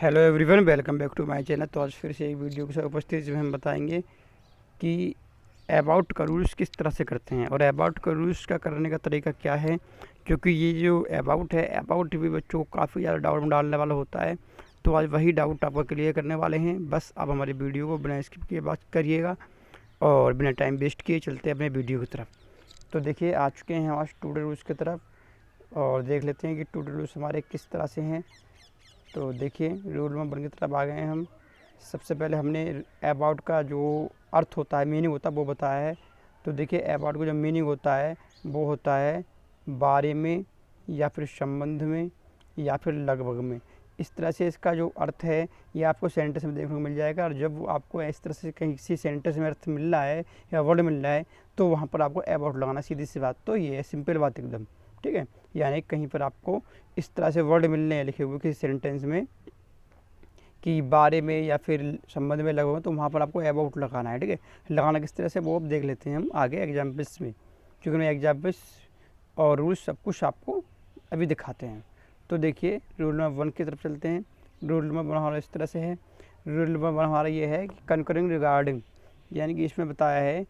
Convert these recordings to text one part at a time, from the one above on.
Hello everyone, welcome back to my channel. तो आज फिर से एक वीडियो के साथ उपस्थित जिसमें हम बताएंगे कि अबाउट का यूज़ किस तरह से करते हैं और अबाउट का यूज़ का करने का तरीका क्या है। क्योंकि ये जो अबाउट है, अबाउट भी बच्चों को काफ़ी ज़्यादा डाउट में डालने वाला होता है। तो आज वही डाउट आपको क्लियर करने वाले हैं। बस आप हमारी वीडियो को बिना स्किप किए बात करिएगा और बिना टाइम वेस्ट किए चलते हैं अपने वीडियो की तरफ। तो देखिए, आ चुके हैं आज टूडे रूल्स की तरफ और देख लेते हैं कि टूडे रूल्स हमारे किस तरह से हैं। तो देखिए, रूल नंबर 1 की तरफ आ गए हैं हम। सबसे पहले हमने अबाउट का जो अर्थ होता है, मीनिंग होता है, वो बताया है। तो देखिए, अबाउट का जो मीनिंग होता है वो होता है बारे में या फिर संबंध में या फिर लगभग में। इस तरह से इसका जो अर्थ है ये आपको सेंटेंस में देखने को मिल जाएगा। और जब आपको इस तरह से कहीं किसी सेंटेंस में अर्थ मिल रहा है या वर्ड मिल रहा है तो वहाँ पर आपको अबाउट लगाना, सीधी सी बात। तो ये है सिंपल बात एकदम, ठीक है। यानी कहीं पर आपको इस तरह से वर्ड मिलने हैं लिखे हुए किसी सेंटेंस में कि बारे में या फिर संबंध में लगा हुआ, तो वहाँ पर आपको अबाउट लगाना है, ठीक है। लगाना किस तरह से वो अब देख लेते हैं हम आगे एग्जाम्पल्स में, क्योंकि मैं एग्जाम्पल्स और रूल्स सब कुछ आपको अभी दिखाते हैं। तो देखिए, रूल नंबर 1 की तरफ चलते हैं। रूल नंबर 1 हमारा इस तरह से है। रूल नंबर 1 हमारा ये है कि कनकरिंग रिगार्डिंग, यानी कि इसमें बताया है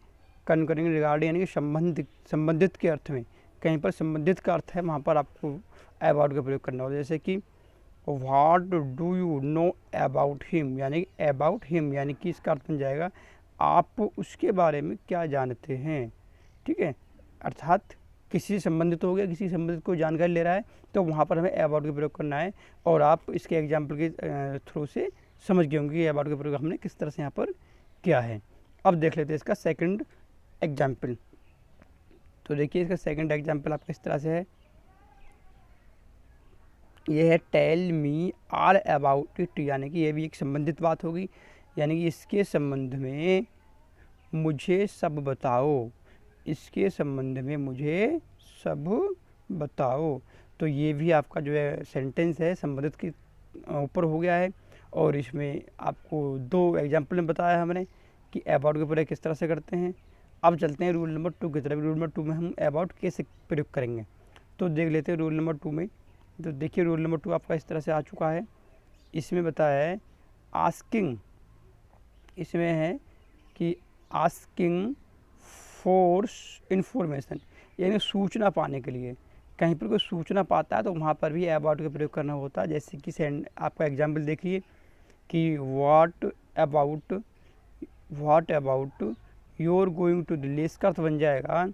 कनकरिंग रिगार्डिंग यानी कि संबंधित के अर्थ में। कहीं पर संबंधित का अर्थ है, वहाँ पर आपको अबाउट का प्रयोग करना होगा। जैसे कि what do you know about him, यानी अबाउट हिम यानी कि इसका अर्थ बन जाएगा आप उसके बारे में क्या जानते हैं, ठीक है। अर्थात किसी से संबंधित हो गया, किसी संबंधित को जानकारी ले रहा है तो वहाँ पर हमें अबाउट का प्रयोग करना है। और आप इसके एग्जाम्पल के थ्रू से समझ गए होंगे कि अबाउट का प्रयोग हमने किस तरह से यहाँ पर किया है। अब देख लेते हैं इसका सेकंड एग्जाम्पल। तो देखिए, इसका सेकंड एग्जाम्पल आपका इस तरह से है। ये है tell me all about it, यानी कि ये भी एक संबंधित बात होगी, यानी कि इसके संबंध में मुझे सब बताओ, इसके संबंध में मुझे सब बताओ। तो ये भी आपका जो है सेंटेंस है संबंधित के ऊपर हो गया है। और इसमें आपको 2 एग्जाम्पल में बताया हमने कि अबाउट के प्रयोग किस तरह से करते हैं। अब चलते हैं रूल नंबर 2 की तरफ। रूल नंबर 2 में हम अबाउट कैसे प्रयोग करेंगे, तो देख लेते हैं रूल नंबर 2 में। तो देखिए, रूल नंबर 2 आपका इस तरह से आ चुका है। इसमें बताया है आस्किंग, इसमें है कि आस्किंग फॉर इंफॉर्मेशन, यानी सूचना पाने के लिए। कहीं पर कोई सूचना पाता है तो वहाँ पर भी अबाउट का प्रयोग करना होता है। जैसे कि आपका एग्जाम्पल देखिए कि what about your going to Delhi, इसका अर्थ बन जाएगा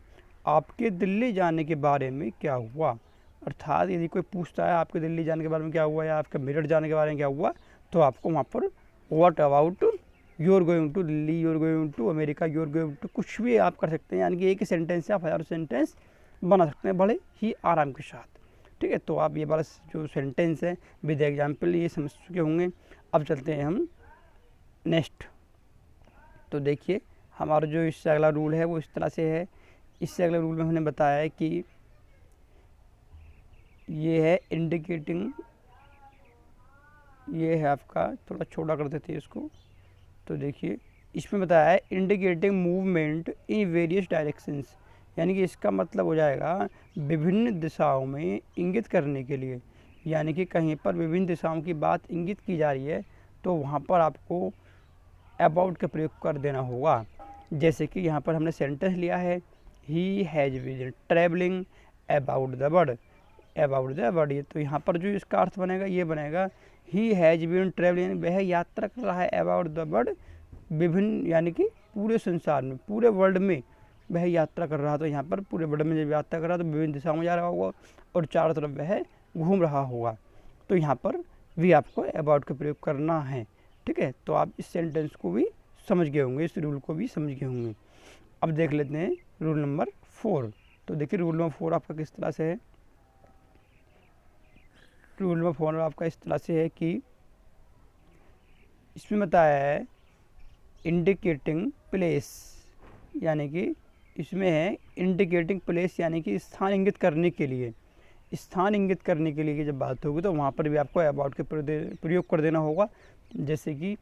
आपके दिल्ली जाने के बारे में क्या हुआ। अर्थात यदि कोई पूछता है आपके दिल्ली जाने के बारे में क्या हुआ या आपके मेरठ जाने के बारे में क्या हुआ, तो आपको वहाँ पर what about your going to Delhi, your going to America, your going to, कुछ भी आप कर सकते हैं। यानी कि एक ही सेंटेंस से आप 1000 सेंटेंस बना सकते हैं बड़े ही आराम के साथ, ठीक है। तो आप ये वाला जो सेंटेंस है विद एग्जाम्पल ये समझ चुके होंगे। अब चलते हैं हम नेक्स्ट। तो देखिए, हमारा जो इससे अगला रूल है वो इस तरह से है। इससे अगले रूल में हमने बताया है कि ये है इंडिकेटिंग, ये है आपका, थोड़ा छोटा कर देते हैं इसको। तो देखिए, इसमें बताया है indicating movement in various directions, यानी कि इसका मतलब हो जाएगा विभिन्न दिशाओं में इंगित करने के लिए। यानी कि कहीं पर विभिन्न दिशाओं की बात इंगित की जा रही है तो वहाँ पर आपको अबाउट का प्रयोग कर देना होगा। जैसे कि यहाँ पर हमने सेंटेंस लिया है he has been travelling about the world, ये तो यहाँ पर जो इसका अर्थ बनेगा ये बनेगा ही हैज़ बीन ट्रैवलिंग, वह यात्रा कर रहा है अबाउट द वर्ल्ड, विभिन्न यानी कि पूरे संसार में, पूरे वर्ल्ड में वह यात्रा कर रहा। तो यहाँ पर पूरे वर्ल्ड में जब यात्रा कर रहा तो विभिन्न दिशाओं में जा रहा होगा और चारों तरफ वह घूम रहा होगा। तो यहाँ पर भी आपको अबाउट का प्रयोग करना है, ठीक है। तो आप इस सेंटेंस को भी समझ गए होंगे, इस रूल को भी समझ गए होंगे। अब देख लेते हैं रूल नंबर 4। तो देखिए, रूल नंबर 4 आपका किस तरह से है। रूल नंबर 4 आपका इस तरह से है कि इसमें बताया है इंडिकेटिंग प्लेस, यानी कि इसमें है इंडिकेटिंग प्लेस यानी कि स्थान इंगित करने के लिए। स्थान इंगित करने के लिए जब बात होगी तो वहाँ पर भी आपको अबाउट के प्रयोग कर देना होगा। जैसे कि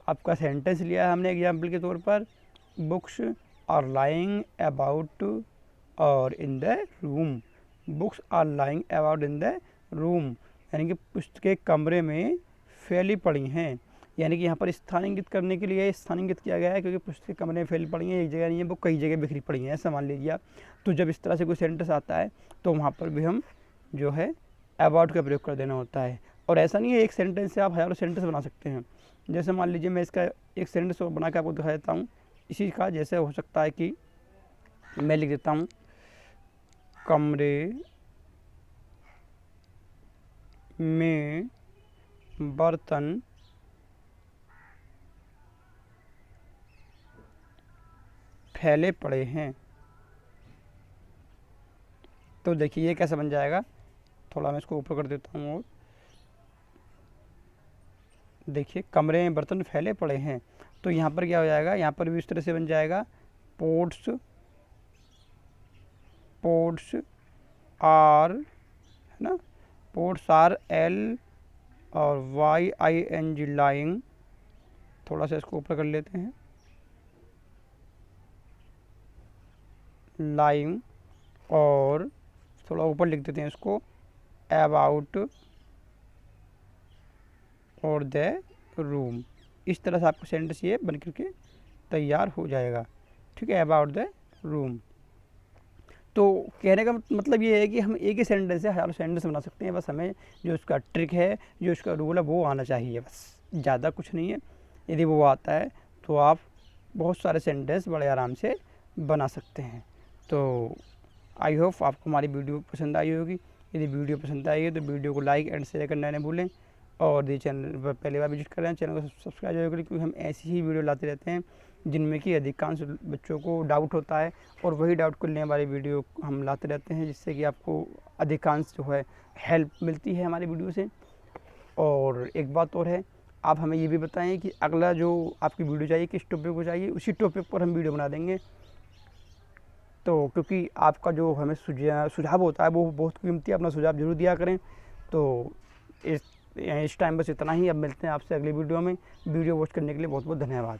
आपका सेंटेंस लिया है हमने एग्जाम्पल के तौर पर, बुक्स आर लाइंग अबाउट और in the room, books are lying about in the room, यानी कि पुस्तकें कमरे में फैली पड़ी हैं, यानी कि यहाँ पर स्थानांतरित करने के लिए स्थानांतरित किया गया है, क्योंकि पुस्तकें कमरे में फैली पड़ी हैं, एक जगह नहीं है, वो कई जगह बिखरी पड़ी हैं, ऐसा मान लीजिए आप। तो जब इस तरह से कोई सेंटेंस आता है तो वहाँ पर भी हम जो है अबाउट का प्रयोग कर देना होता है। और ऐसा नहीं है एक सेंटेंस से आप हज़ारों सेंटेंस बना सकते हैं। जैसे मान लीजिए मैं इसका एक सेंटेंस बना के आपको दिखा देता हूँ इसी का। जैसे हो सकता है कि मैं लिख देता हूँ कमरे में बर्तन फैले पड़े हैं। तो देखिए ये कैसे बन जाएगा, थोड़ा मैं इसको ऊपर कर देता हूँ और देखिए कमरे में बर्तन फैले पड़े हैं। तो यहाँ पर क्या हो जाएगा, यहाँ पर भी इस तरह से बन जाएगा पोट्स आर, है ना, पोट्स आर L और YING लाइंग। थोड़ा सा इसको ऊपर कर लेते हैं, लाइंग, और थोड़ा ऊपर लिख देते हैं इसको अबाउट और द रूम। इस तरह से आपको सेंटेंस ये बन करके तैयार हो जाएगा, ठीक है, अबाउट द रूम। तो कहने का मतलब ये है कि हम एक ही सेंटेंस से हज़ारों सेंटेंस बना सकते हैं, बस हमें जो उसका ट्रिक है, जो उसका रूल है वो आना चाहिए, बस ज़्यादा कुछ नहीं है। यदि वो आता है तो आप बहुत सारे सेंटेंस बड़े आराम से बना सकते हैं। तो आई होप आपको हमारी वीडियो पसंद आई होगी। यदि वीडियो पसंद आई है तो वीडियो को लाइक एंड शेयर करना न भूलें, और यदि चैनल पर पहली बार विजिट कर रहे हैं चैनल को सब्सक्राइब जरूर करें, क्योंकि हम ऐसी ही वीडियो लाते रहते हैं जिनमें कि अधिकांश बच्चों को डाउट होता है, और वही डाउट को लेने वाली वीडियो हम लाते रहते हैं, जिससे कि आपको अधिकांश जो है हेल्प मिलती है हमारी वीडियो से। और एक बात और है, आप हमें ये भी बताएं कि अगला जो आपकी वीडियो चाहिए किस टॉपिक को चाहिए, उसी टॉपिक पर हम वीडियो बना देंगे। तो क्योंकि आपका जो हमें सुझाव होता है वो बहुत कीमती है, अपना सुझाव जरूर दिया करें। तो इस टाइम बस इतना ही, अब मिलते हैं आपसे अगली वीडियो में। वीडियो वॉच करने के लिए बहुत बहुत धन्यवाद।